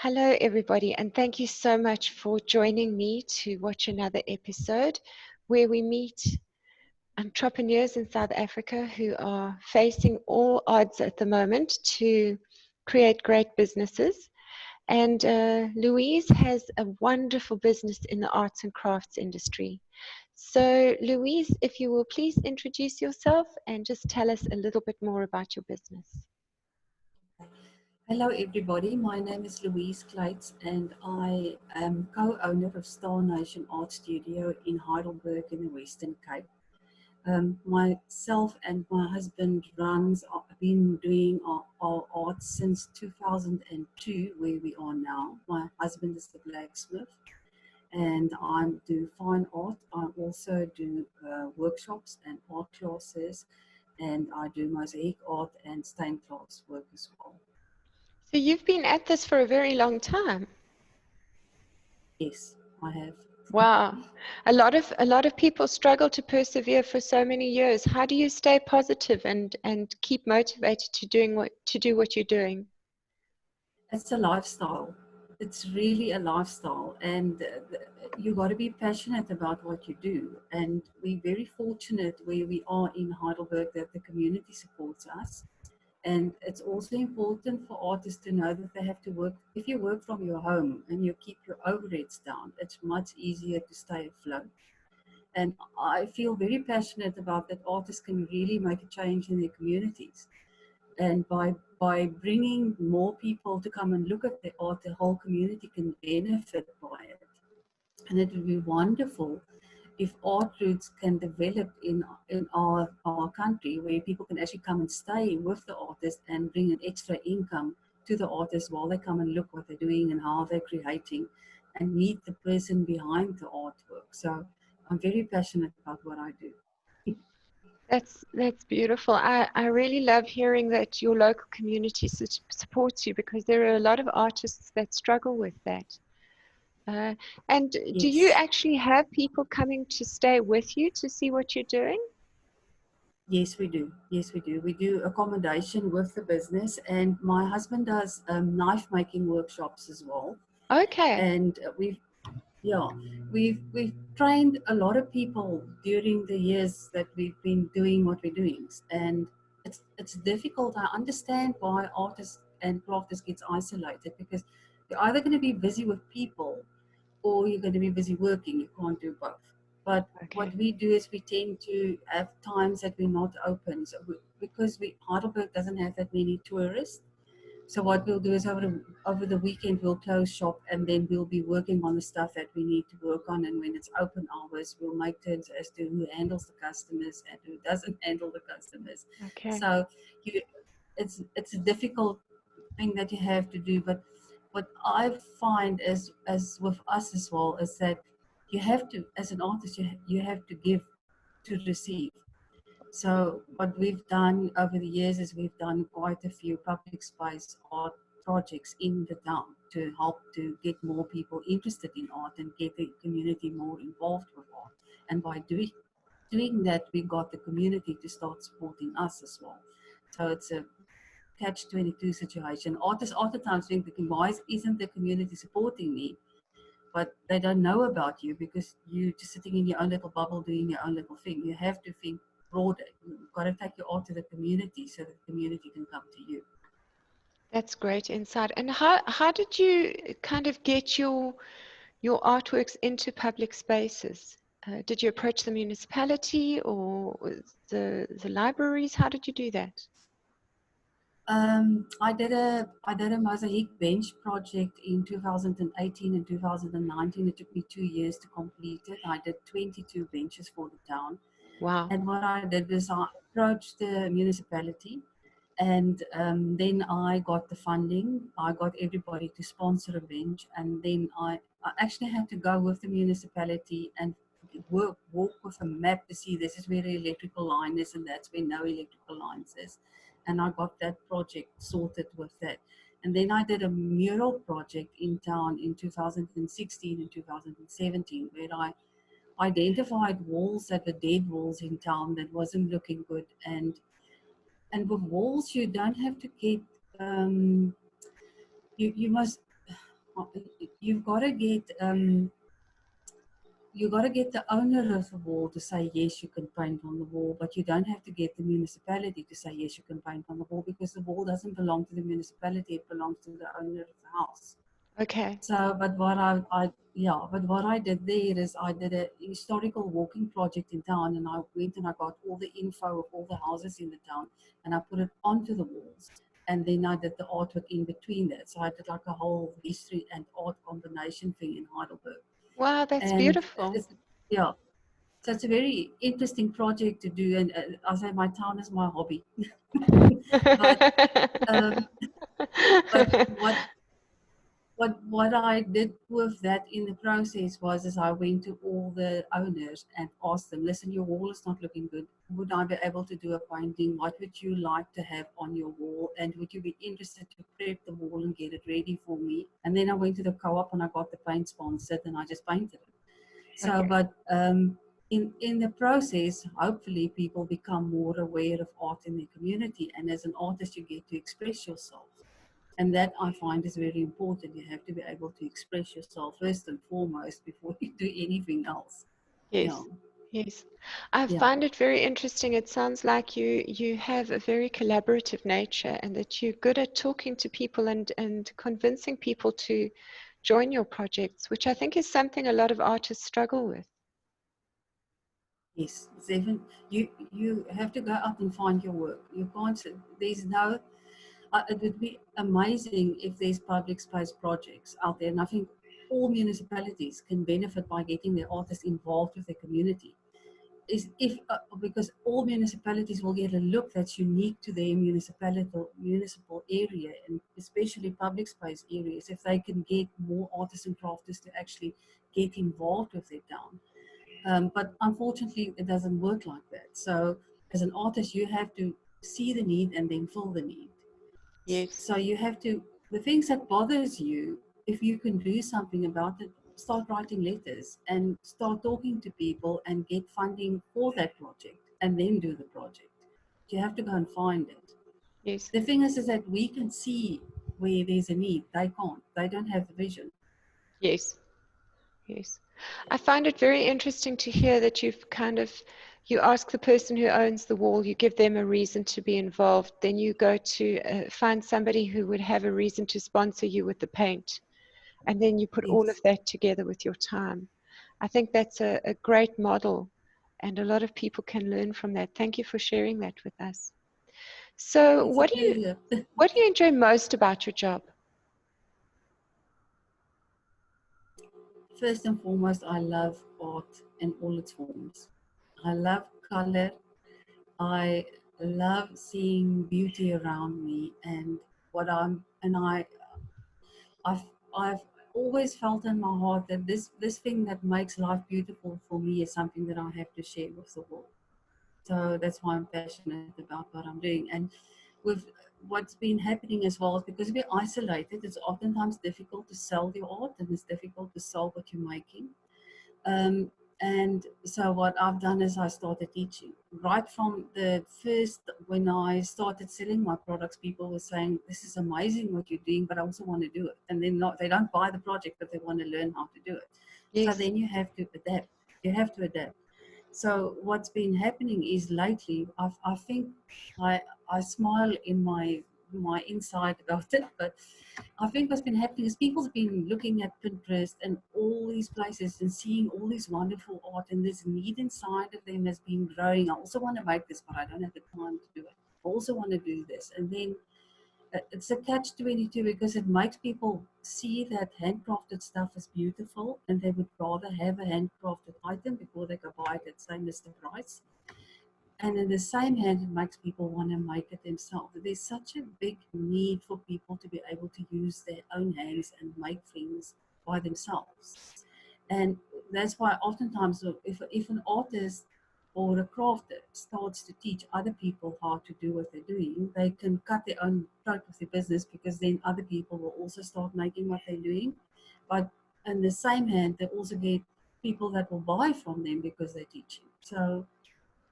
Hello, everybody, and thank you so much for joining me to watch another episode where we meet entrepreneurs in South Africa who are facing all odds at the moment to create great businesses. And Louise has a wonderful business in the arts and crafts industry. So, Louise, if you will please introduce yourself and just tell us a little bit more about your business. Hello everybody, my name is Louise Kluyts and I am co-owner of Star Nation Art Studio in Heidelberg in the Western Cape. Myself and my husband have been doing our art since 2002 where we are now. My husband is the blacksmith and I do fine art. I also do workshops and art classes, and I do mosaic art and stained glass work as well. So you've been at this for a very long time. Yes, I have. Wow. A lot of people struggle to persevere for so many years. How do you stay positive and keep motivated to do what you're doing? It's a lifestyle. It's really a lifestyle, and you got to be passionate about what you do. And we're very fortunate where we are in Heidelberg that the community supports us. And it's also important for artists to know that they have to work. If you work from your home and you keep your overheads down, it's much easier to stay afloat. And I feel very passionate about that artists can really make a change in their communities. And by bringing more people to come and look at the art, the whole community can benefit by it. And it would be wonderful if art routes can develop in our country where people can actually come and stay with the artists and bring an extra income to the artists while they come and look what they're doing and how they're creating and meet the person behind the artwork. So I'm very passionate about what I do. That's beautiful. I really love hearing that your local community supports you, because there are a lot of artists that struggle with that. Uh, and do you Yes. actually have people coming to stay with you to see what you're doing? Yes, we do. Yes, we do. We do accommodation with the business, and my husband does knife making workshops as well. Okay. And yeah, we've trained a lot of people during the years that we've been doing what we're doing, and it's difficult. I understand why artists and crafters gets isolated, because you're either going to be busy with people or you're going to be busy working. You can't do both. But what Okay. we do is we tend to have times that we're not open. So because Heidelberg doesn't have that many tourists, so what we'll do is over the weekend we'll close shop, and then we'll be working on the stuff that we need to work on. And when it's open hours, we'll make turns as to who handles the customers and who doesn't handle the customers. Okay. So you, it's a difficult thing that you have to do. But what I find as with us as well is that you have to, as an artist, you have to give to receive. So what we've done over the years is we've done quite a few public space art projects in the town to help to get more people interested in art and get the community more involved with art. And by doing that, we got the community to start supporting us as well. So it's a catch-22 situation. Artists oftentimes think, why isn't the community supporting me? But they don't know about you because you're just sitting in your own little bubble doing your own little thing. You have to think broader. You've got to take your art to the community so the community can come to you. That's great insight. And how did you kind of get your artworks into public spaces? Did you approach the municipality or the libraries? How did you do that? I did a mosaic bench project in 2018 and 2019. It took me 2 years to complete it. I did 22 benches for the town. Wow. And what I did was I approached the municipality, and then I got the funding. I got everybody to sponsor a bench, and then I actually had to go with the municipality and walk with a map to see this is where the electrical line is and that's where no electrical lines is. And I got that project sorted with that. And then I did a mural project in town in 2016 and 2017 where I identified walls that were dead walls in town that wasn't looking good. And with walls, you don't have to get, you must, you've got to get the owner of the wall to say yes, you can paint on the wall, but you don't have to get the municipality to say yes, you can paint on the wall, because the wall doesn't belong to the municipality; it belongs to the owner of the house. Okay. So, but what I did there is I did a historical walking project in town, and I went and I got all the info of all the houses in the town, and I put it onto the walls, and then I did the artwork in between that. So I did like a whole history and art combination thing in Heidelberg, Wow, that's and beautiful. it's, yeah, so it's a very interesting project to do, and I say my town is my hobby. but um, but what I did with that in the process was is I went to all the owners and asked them, listen, your wall is not looking good. Would I be able to do a painting? What would you like to have on your wall? And would you be interested to prep the wall and get it ready for me? And then I went to the co-op and I got the paint sponsored and I just painted it. So, Okay. but in the process, hopefully people become more aware of art in their community. And as an artist, you get to express yourself. And that I find is very important. You have to be able to express yourself first and foremost before you do anything else. Yeah, Yes. Yes. I yeah, find it very interesting. It sounds like you have a very collaborative nature and that you're good at talking to people and convincing people to join your projects, which I think is something a lot of artists struggle with. yes. It's even, you have to go out and find your work. You can't. There's no. It would be amazing if there's public space projects out there, and I think all municipalities can benefit by getting their artists involved with their community. Is if because all municipalities will get a look that's unique to their municipal area, and especially public space areas, if they can get more artists and crafters to actually get involved with their town. But unfortunately, it doesn't work like that. So as an artist, you have to see the need and then fill the need. Yes. So you have to, the things that bothers you, if you can do something about it, start writing letters and start talking to people and get funding for that project and then do the project. You have to go and find it. Yes. The thing is that we can see where there's a need. They can't. They don't have the vision. Yes. Yes. Yeah. I find it very interesting to hear that you ask the person who owns the wall, you give them a reason to be involved, then you go to find somebody who would have a reason to sponsor you with the paint, and then you put all of Yes. that together with your time. I think that's a great model, and a lot of people can learn from that. Thank you for sharing that with us. So, It's a pleasure. what do you enjoy most about your job? First and foremost, I love art in all its forms. I love color. I love seeing beauty around me, and what I'm and I've I've always felt in my heart that this thing that makes life beautiful for me is something that I have to share with the world. So that's why I'm passionate about what I'm doing. And with what's been happening as well is because we're isolated, it's oftentimes difficult to sell your art and it's difficult to sell what you're making. Um, and so what I've done is I started teaching. Right from the first, when I started selling my products, people were saying, "This is amazing what you're doing, but I also want to do it." And then not, they don't buy the project, but they want to learn how to do it. So Yes, then you have to adapt. You have to adapt. So what's been happening is lately, I think I I smile in my inside about it, but I think what's been happening is people's been looking at Pinterest and all these places and seeing all this wonderful art, and this need inside of them has been growing. I also want to make this, but I don't have the time to do it. I also want to do this. And then it's a catch-22 because it makes people see that handcrafted stuff is beautiful and they would rather have a handcrafted item before they go buy it at, say, Mr. Price. And in the same hand, it makes people want to make it themselves. There's such a big need for people to be able to use their own hands and make things by themselves. And that's why oftentimes if an artist or a crafter starts to teach other people how to do what they're doing, they can cut their own throat with their business because then other people will also start making what they're doing. But in the same hand, they also get people that will buy from them because they're teaching. So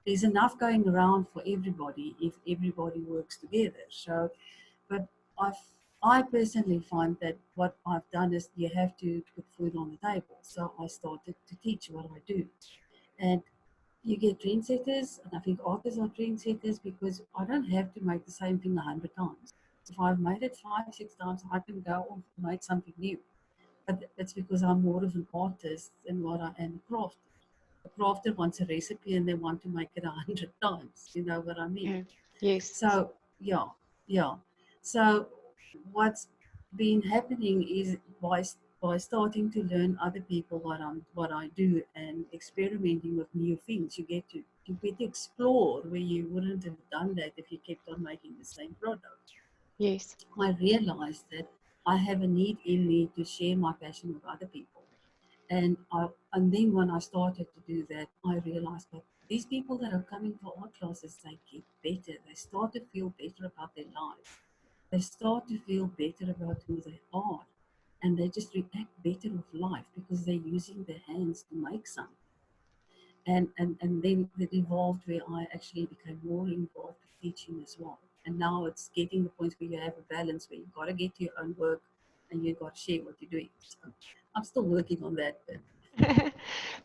there's enough going around for everybody if everybody works together. So, but I've I personally find that what I've done is you have to put food on the table. So I started to teach what I do. And you get trendsetters, and I think artists are trendsetters because I don't have to make the same thing 100 times. If I've made it 5, 6 times, I can go off and make something new. But it's because I'm more of an artist than what I am a crafter. A crafter wants a recipe and they want to make it 100 times. You know what I mean? Yeah. Yes. So yeah, yeah. So what's been happening is by starting to learn other people what I do and experimenting with new things, you get to explore where you wouldn't have done that if you kept on making the same product. Yes. I realized that I have a need in me to share my passion with other people. And then when I started to do that, I realized that these people that are coming for art classes, they get better. They start to feel better about their lives. They start to feel better about who they are. And they just react better with life because they're using their hands to make something. And then it evolved where I actually became more involved with teaching as well. And now it's getting the point where you have a balance where you've got to get to your own work and you've got to share what you're doing. So I'm still working on that bit.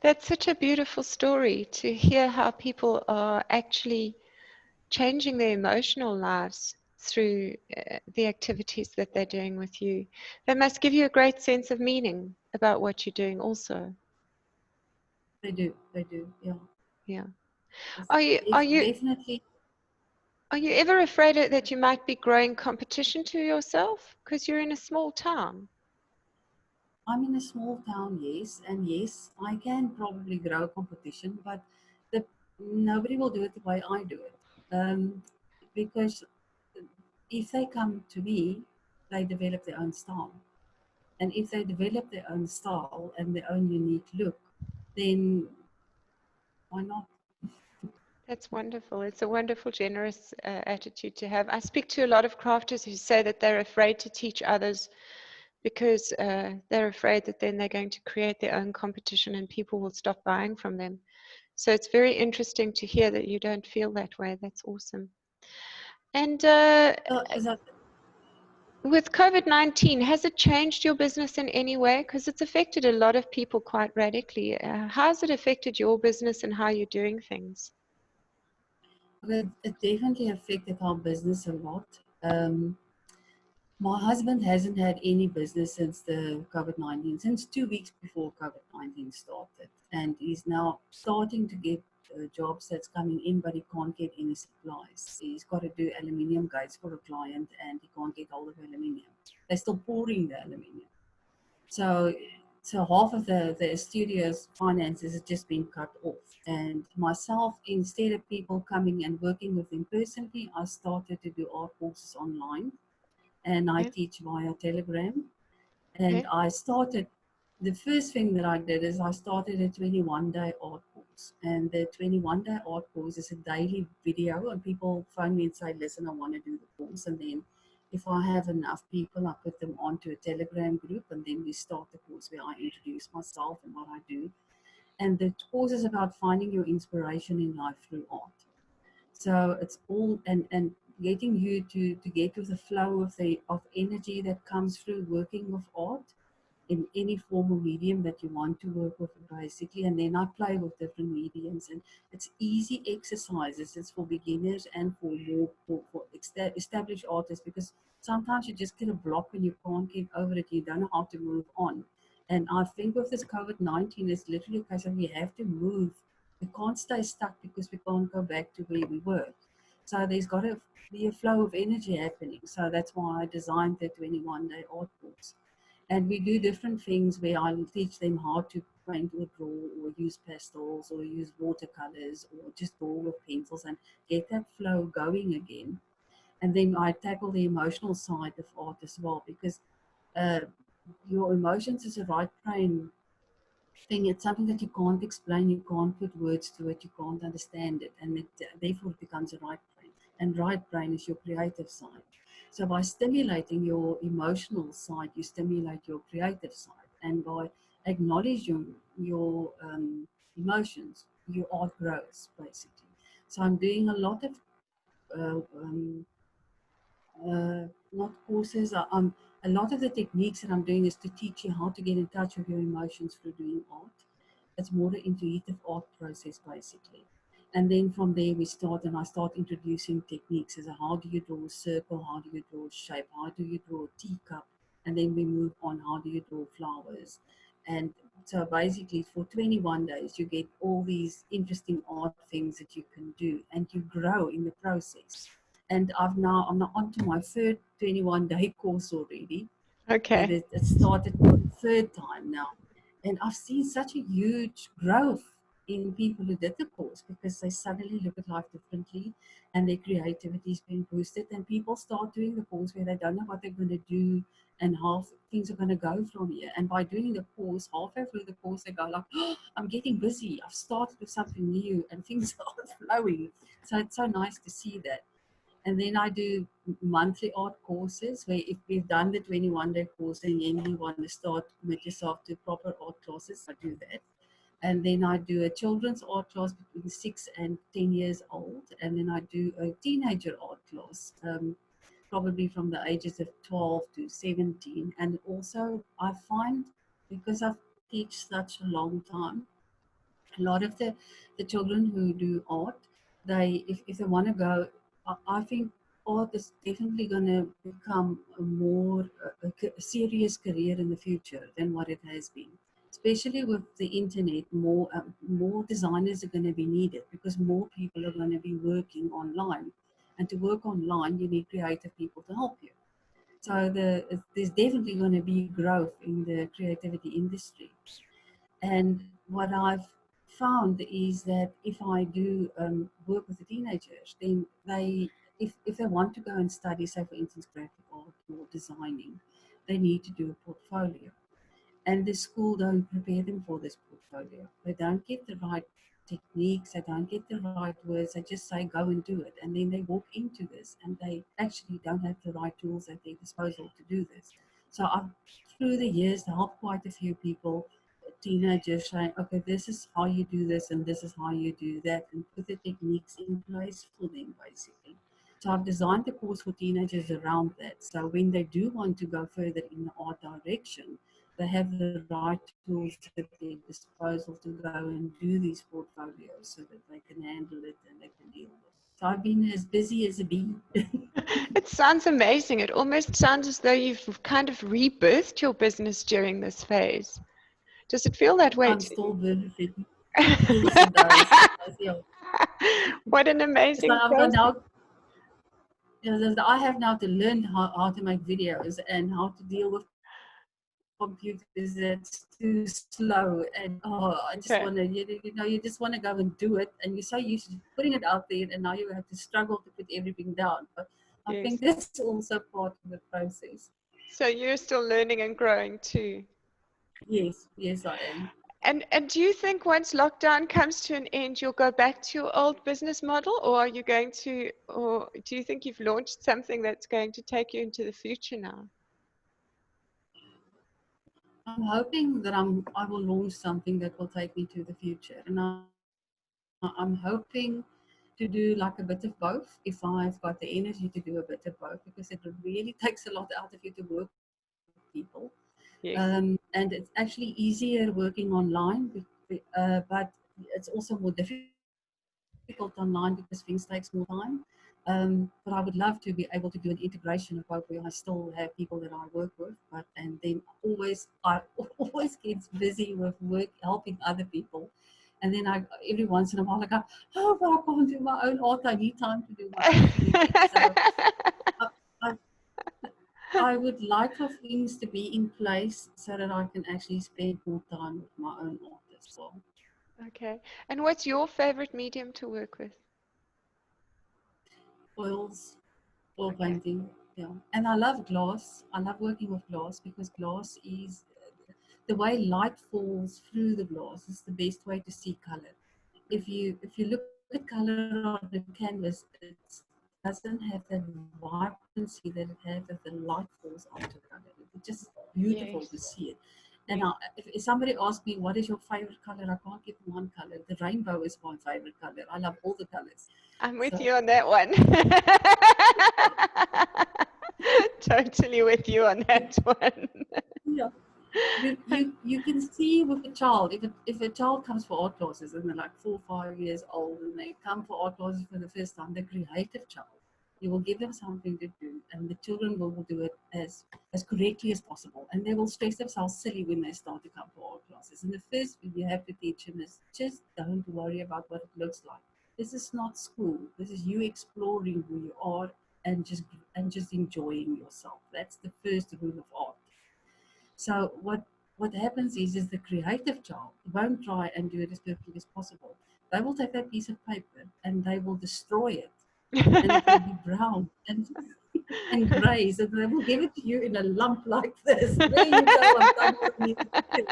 That's such a beautiful story to hear how people are actually changing their emotional lives through the activities that they're doing with you. That must give you a great sense of meaning about what you're doing also. They do, yeah. Yeah. It's Are you are you definitely. are you ever afraid that you might be growing competition to yourself because you're in a small town? I'm in a small town, yes, and yes, I can probably grow competition, but the nobody will do it the way I do it. Because if they come to me, they develop their own style, and if they develop their own style and their own unique look, then why not? That's wonderful. It's a wonderful, generous attitude to have. I speak to a lot of crafters who say that they're afraid to teach others because they're afraid that then they're going to create their own competition and people will stop buying from them. So it's very interesting to hear that you don't feel that way. That's awesome. And Is that with COVID-19, has it changed your business in any way? Because it's affected a lot of people quite radically. How has it affected your business and how you're doing things? it definitely affected our business a lot. Um, My husband hasn't had any business since the COVID-19, since 2 weeks before COVID-19 started. And he's now starting to get jobs that's coming in, but he can't get any supplies. He's got to do aluminium gates for a client and he can't get hold of aluminium. They're still pouring the aluminium. So, so half of the studio's finances has just been cut off. And myself, instead of people coming and working with him personally, I started to do art courses online and I Okay. teach via Telegram. And Okay. I started, the first thing that I did is I started a 21-day art course. And the 21-day art course is a daily video, and people phone me and say, listen, I want to do the course. And then if I have enough people, I put them onto a Telegram group, and then we start the course where I introduce myself and what I do. And the course is about finding your inspiration in life through art. So it's all and getting you to get with the flow of the of energy that comes through working with art in any form or medium that you want to work with basically. And then I play with different mediums, and it's easy exercises. It's for beginners and for more for established artists, because sometimes you just get a block and you can't get over it, you don't know how to move on. And I think with this COVID-19, it's literally a case of we have to move. We can't stay stuck because we can't go back to where we were. So there's got to be a flow of energy happening. So that's why I designed the 21-day art course. And we do different things where I'll teach them how to paint or draw or use pastels or use watercolors or just draw with pencils and get that flow going again. And then I tackle the emotional side of art as well, because uh, your emotions is a right brain thing. It's something that you can't explain, you can't put words to it, you can't understand it, and therefore it becomes a right brain. And right brain is your creative side. So by stimulating your emotional side, you stimulate your creative side, and by acknowledging your emotions, your art grows basically. So I'm doing a lot of uh, um, not courses. A lot of the techniques that I'm doing is to teach you how to get in touch with your emotions through doing art. It's more an intuitive art process, basically. And then from there we start, and I start introducing techniques as how do you draw a circle, how do you draw a shape, how do you draw a teacup, and then we move on, how do you draw flowers. And so basically for 21 days you get all these interesting art things that you can do, and you grow in the process. And I'm now onto my third 21-day course already. That Okay. it started for the third time now. And I've seen such a huge growth in people who did the course, because they suddenly look at life differently and their creativity is being boosted. And people start doing the course where they don't know what they're going to do and how things are going to go from here. And by doing the course, halfway through the course, they go like, oh, I'm getting busy. I've started with something new and things are flowing. So it's so nice to see that. And then I do monthly art courses where if we've done the 21-day course and then you want to start with yourself to proper art classes, I do that. And then I do a children's art class between 6 and 10 years old. And then I do a teenager art class, probably from the ages of 12 to 17. And also I find, because I've teach such a long time, a lot of the children who do art, if they want to go, I think art is definitely going to become a more a serious career in the future than what it has been. Especially with the internet, more designers are going to be needed because more people are going to be working online, and to work online, you need creative people to help you. So there's definitely going to be growth in the creativity industry. And what I've found is that if I do work with the teenagers, then if they want to go and study, say for instance, graphic art or designing, they need to do a portfolio. And the school don't prepare them for this portfolio. They don't get the right techniques, they don't get the right words, they just say go and do it. And then they walk into this and they actually don't have the right tools at their disposal to do this. So I've, through the years, helped quite a few people, teenagers, saying, okay, this is how you do this and this is how you do that, and put the techniques in place for them, basically. So I've designed the course for teenagers around that. So when they do want to go further in the art direction, they have the right tools at their disposal to go and do these portfolios so that they can handle it and they can deal with it. So I've been as busy as a bee. It sounds amazing. It almost sounds as though you've kind of rebirthed your business during this phase. Does it feel that way I'm to still you? benefiting. Yes, it does. It does, yeah. What an It's like amazing I've got process. now, I have now to learn how to make videos and how to deal with computers that's too slow. And I just want to, Okay. you just want to go and do it. And you're so used to putting it out there, and now you have to struggle to put everything down. But I think Yes. that's also part of the process. So you're still learning and growing too. Yes, yes, I am. And do you think once lockdown comes to an end, you'll go back to your old business model, or are you going to, or do you think you've launched something that's going to take you into the future now? I'm hoping that I will launch something that will take me to the future, and I'm hoping to do like a bit of both if I've got the energy to do a bit of both, because it really takes a lot out of you to work with people. And Yes. it's actually easier working online, but it's also more difficult online because things takes more time. But I would love to be able to do an integration of both, where I still have people that I work with, and then I always get busy with work helping other people. And then every once in a while I go, oh, but I can't do my own art. I need time to do my own thing again. So I, I, I would like for things to be in place so that I can actually spend more time with my own art as well. Okay. And what's your favorite medium to work with? Oils, oil Okay. painting, yeah. And I love glass. I love working with glass because glass is the way light falls through the glass is the best way to see color. If you look at color on a canvas, it doesn't have that vibrancy that it has if the light falls onto color. It's just beautiful to see it. Yes. And if Yes. somebody asks me what is your favorite color, I can't give them one color. The rainbow is my favorite color. I love all the colors. I'm So with you on that one. Totally with you on that one. Yeah. You can see with a child, if a child comes for art classes and they're like 4 or 5 years old and they come for art classes for the first time, the creative child, you will give them something to do, and the children will do it as correctly as possible, and they will stress themselves silly when they start to come for art classes. And the first thing you have to teach them is just don't worry about what it looks like. This is not school. This is you exploring who you are and just enjoying yourself. That's the first rule of art. So what happens is the creative child won't try and do it as perfectly as possible. They will take that piece of paper and they will destroy it, and it will be brown and grey, and they will give it to you in a lump like this. There you go, I've done what needed to do.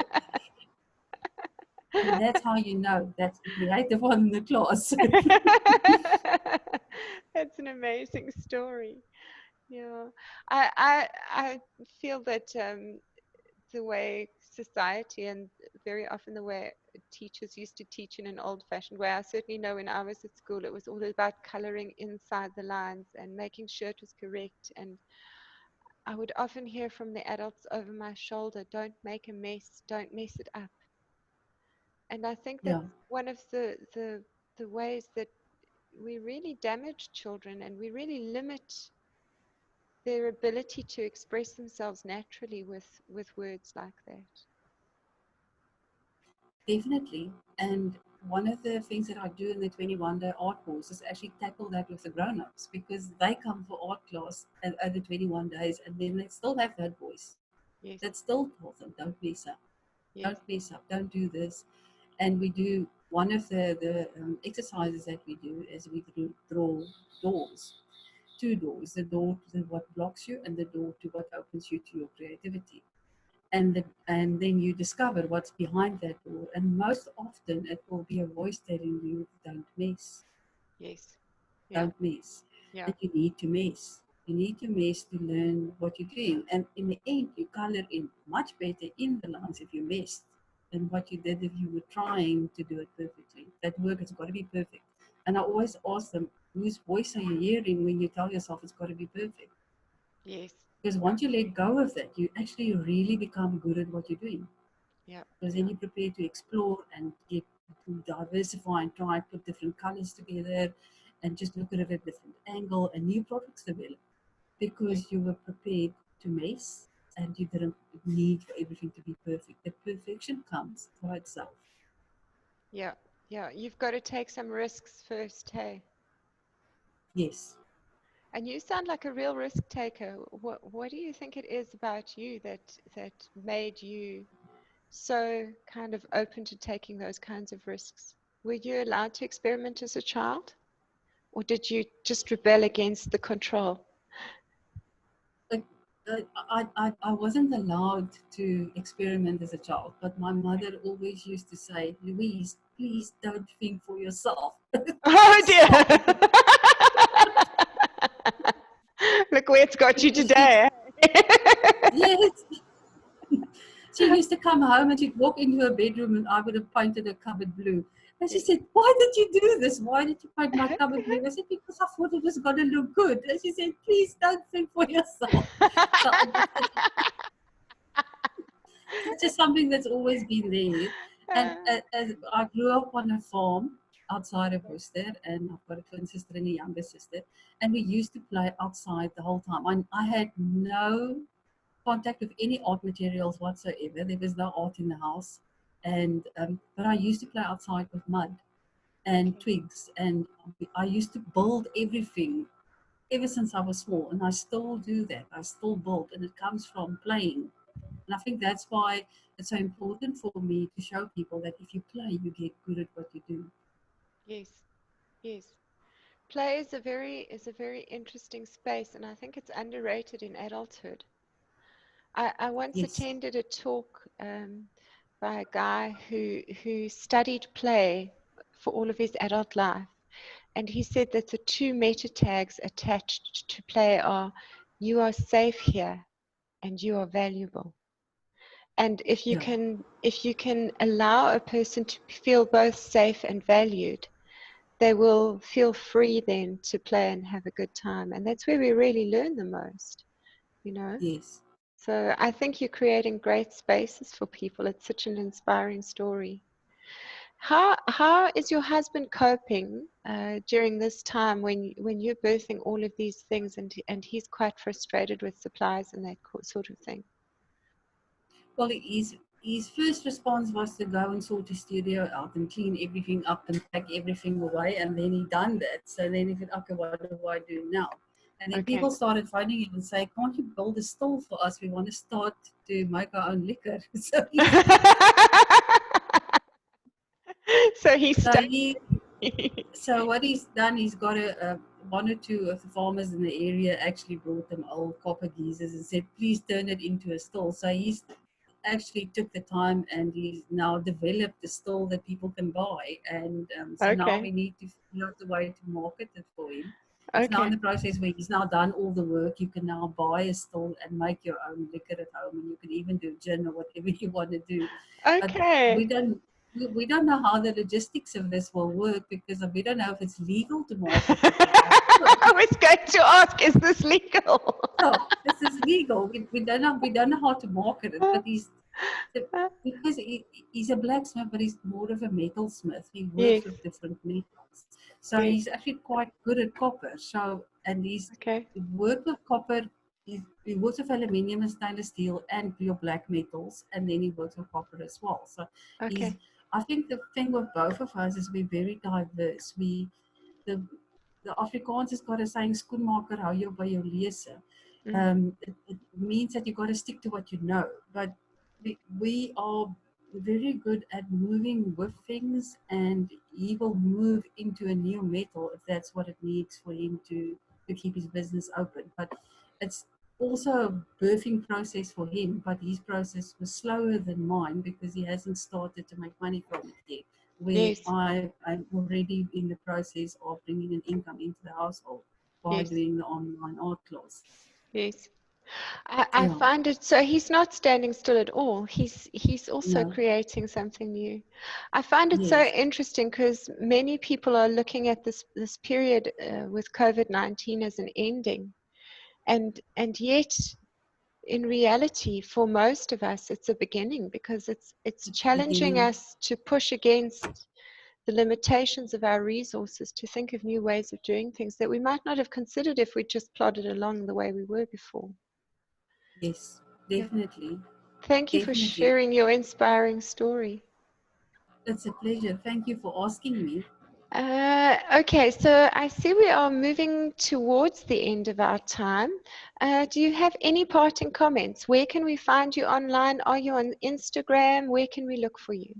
And that's how you know that's the creative one in the class. That's an amazing story. Yeah, I feel that the way society and very often the way teachers used to teach in an old-fashioned way. I certainly know when I was at school, it was all about coloring inside the lines and making sure it was correct. And I would often hear from the adults over my shoulder, "Don't make a mess, don't mess it up." And I think Yeah, that's one of the ways that we really damage children and we really limit their ability to express themselves naturally with words like that. definitely. And one of the things that I do in the 21-day art course is actually tackle that with the grown-ups, because they come for art class at the 21 days and then they still have that voice Yes, that still tells them, don't mess up, yes, don't mess up, don't do this. And we do one of the exercises that we do is we draw doors, two doors, the door to what blocks you and the door to what opens you to your creativity. And then you discover what's behind that door, and most often it will be a voice telling you, don't mess, yes, yeah, don't mess. yeah, And you need to mess. You need to mess to learn what you're doing. And in the end, you color in much better in the lines if you messed than what you did if you were trying to do it perfectly. That work has got to be perfect. And I always ask them, whose voice are you hearing when you tell yourself it's got to be perfect? yes, Because yeah, once you let go of that, you actually really become good at what you're doing. yeah, Because then yeah, you're prepared to explore and get to diversify and try and put different colors together and just look at it at a different angle, and new products develop yes, because you were prepared to mess and you didn't need for everything to be perfect. The perfection comes by itself. yeah, yeah. You've got to take some risks first, hey? Yes. And you sound like a real risk taker. What do you think it is about you that made you so kind of open to taking those kinds of risks? Were you allowed to experiment as a child, or did you just rebel against the control? Like, I wasn't allowed to experiment as a child, but my mother always used to say, Louise, please don't think for yourself. Oh dear! Stop. Look where it's got you She, today. yes, she used to come home and she'd walk into her bedroom and I would have painted her cupboard blue. And she Yes. said, why did you do this? Why did you paint my cupboard blue? I said, because I thought it was going to look good. And she said, please don't think for yourself. So it's just something that's always been there. And as I grew up on a farm outside of Worcester, and I've got a twin sister and a younger sister, and we used to play outside the whole time. I had no contact with any art materials whatsoever. There was no art in the house, and but I used to play outside with mud and Okay. twigs, and I used to build everything ever since I was small, and I still do that. I still build, and it comes from playing. And I think that's why it's so important for me to show people that if you play, you get good at what you do. Yes, yes. Play is a very interesting space, and I think it's underrated in adulthood. I once Yes, attended a talk by a guy who studied play for all of his adult life, and he said that the two meta tags attached to play are "you are safe here" and "you are valuable." And yeah, if you can allow a person to feel both safe and valued, they will feel free then to play and have a good time. And that's where we really learn the most. you know. Yes. So I think you're creating great spaces for people. It's such an inspiring story. How is your husband coping during this time when you're birthing all of these things and he's quite frustrated with supplies and that sort of thing? Well, his first response was to go and sort his studio out and clean everything up and pack everything away, and then he done that. So then he said, okay, what do I do now? And then people Okay. started phoning him and say, can't you build a stall for us? We want to start to make our own liquor. So he's So stuck. he So what he's done, he's got one or two of the farmers in the area actually brought them old copper geysers and said, please turn it into a stall. So he's actually took the time and he's now developed a stall that people can buy. And so now we Okay. need to figure out the way to market it for him. It's now in Okay. the process where he's now done all the work. You can now buy a stall and make your own liquor at home, and you can even do gin or whatever you want to do. But we Okay. don't we don't know how the logistics of this will work because we don't know if it's legal to market it at home. I was going to ask, is this legal? No, this is legal. We don't know how to market it, but because he's a blacksmith, but he's more of a metalsmith. He Yes. works with different metals, so Yes. he's actually quite good at copper. So and he's Okay. worked with copper. He works with aluminium and stainless steel and your black metals, and then he works with copper as well. So he's. Okay. I think the thing with both of us is we're very diverse. The the Afrikaans has got a saying, "Skoenmaker hou jou by jou lese." Mm. It means that you got to stick to what you know. But we are very good at moving with things, and he will move into a new metal if that's what it needs for him to keep his business open. But it's also a birthing process for him, but his process was slower than mine because he hasn't started to make money from it yet. Where Yes. I'm already in the process of bringing an income into the household by Yes. doing the online art classes. Yes. I Yeah, find it so he's not standing still at all. He's also no, creating something new. I find it so yes, interesting because many people are looking at this period with COVID-19 as an ending, and yet in reality, for most of us, it's a beginning because it's it's the challenging beginning. us to push against the limitations of our resources to think of new ways of doing things that we might not have considered if we just plodded along the way we were before. Yes, Yeah. definitely, Thank you for definitely. sharing your inspiring story. It's a pleasure. Thank you for asking me. Okay, so I see we are moving towards the end of our time. Do you have any parting comments? Where can we find you online? Are you on Instagram? Where can we look for you?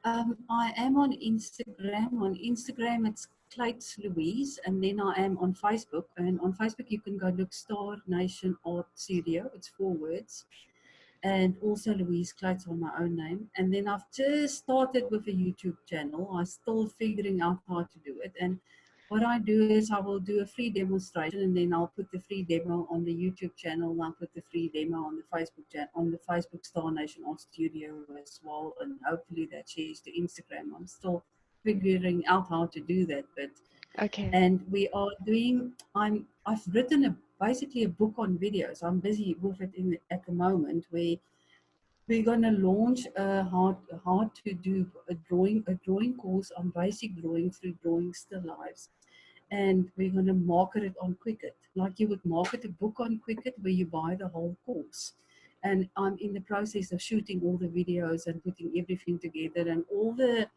I am on Instagram. On Instagram, it's Kluyts Louise, and then I am on Facebook. And on Facebook, you can go look Star Nation Art Studio. It's 4 words. And also Louise Kluyts on my own name. And then I've just started with a YouTube channel. I'm still figuring out how to do it. And what I do is I will do a free demonstration, and then I'll put the free demo on the YouTube channel. And I'll put the free demo on the Facebook Star Nation Art Studio as well. And hopefully that shares to Instagram. I'm still figuring out how to do that, but Okay. and we are doing. I've written basically a book on videos. I'm busy with it at the moment where we're going to launch how to do a drawing course on basic drawing through drawing still lives, and we're going to market it on Quicket like you would market a book on Quicket where you buy the whole course. And I'm in the process of shooting all the videos and putting everything together, and all the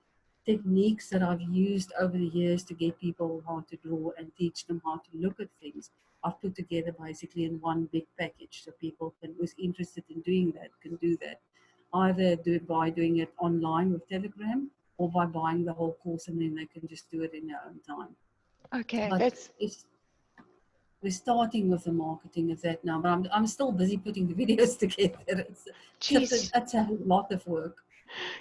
techniques that I've used over the years to get people how to draw and teach them how to look at things. I've put together basically in one big package so people who's interested in doing that can do that. Either do it by doing it online with Telegram or by buying the whole course, and then they can just do it in their own time. Okay, But that's it's we're starting with the marketing of that now, but I'm still busy putting the videos together. just It's a lot of work.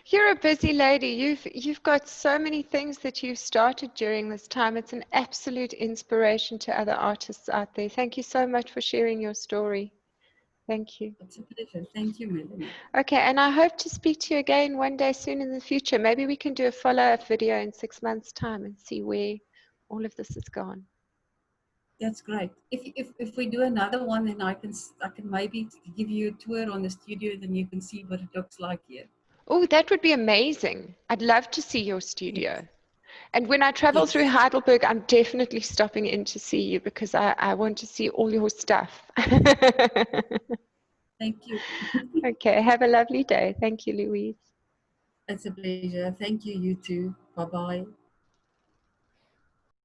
you're a busy lady. You've got so many things that you've started during this time. It's an absolute inspiration to other artists out there. Thank you so much for sharing your story. Thank you. It's a pleasure. Thank you, Melanie. Okay, and I hope to speak to you again one day soon in the future. Maybe we can do a follow-up video in 6 months' time and see where all of this has gone. That's great. If we do another one, then I can maybe give you a tour on the studio, then you can see what it looks like here. Oh, that would be amazing. I'd love to see your Yes. studio. And when I travel through Yes. Heidelberg, I'm definitely stopping in to see you because I want to see all your stuff. Thank you. Okay, have a lovely day. Thank you, Louise. It's a pleasure. Thank you. You too. Bye bye.